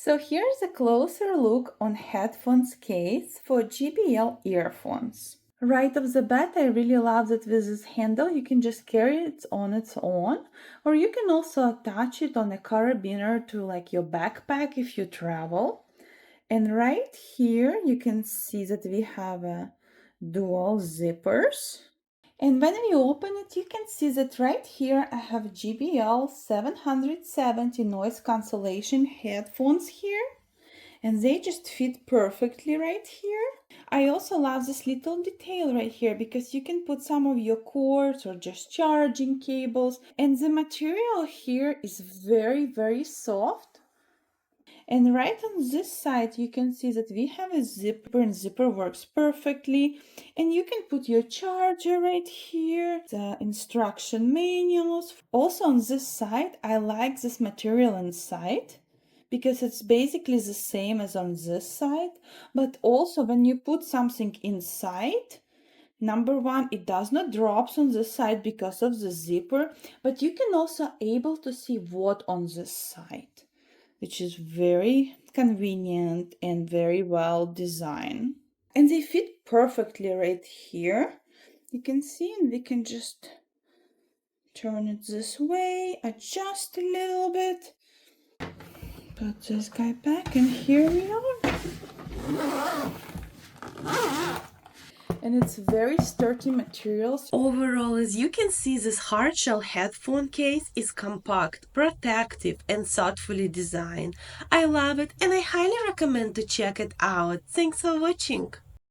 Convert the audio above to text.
So here's a closer look on headphones case for JBL earphones. Right off the bat, I really love that with this handle you can just carry it on its own, or you can also attach it on a carabiner to like your backpack if you travel. And right here you can see that we have a dual zippers. And when we open it, you can see that right here I have JBL 770 noise cancellation headphones here. And they just fit perfectly right here. I also love this little detail right here because you can put some of your cords or just charging cables. And the material here is very soft. And right on this side, you can see that we have a zipper, and zipper works perfectly. And you can put your charger right here, the instruction manuals. Also on this side, I like this material inside because it's basically the same as on this side. But also when you put something inside, number one, it does not drop on this side because of the zipper, but you can also able to see what on this side, which is very convenient and very well designed. And they fit perfectly right here. You can see, and we can just turn it this way, adjust a little bit, put this guy back, and here we are. And it's very sturdy materials. Overall, as you can see, this hardshell headphone case is compact, protective, and thoughtfully designed. I love it and I highly recommend to check it out. Thanks for watching.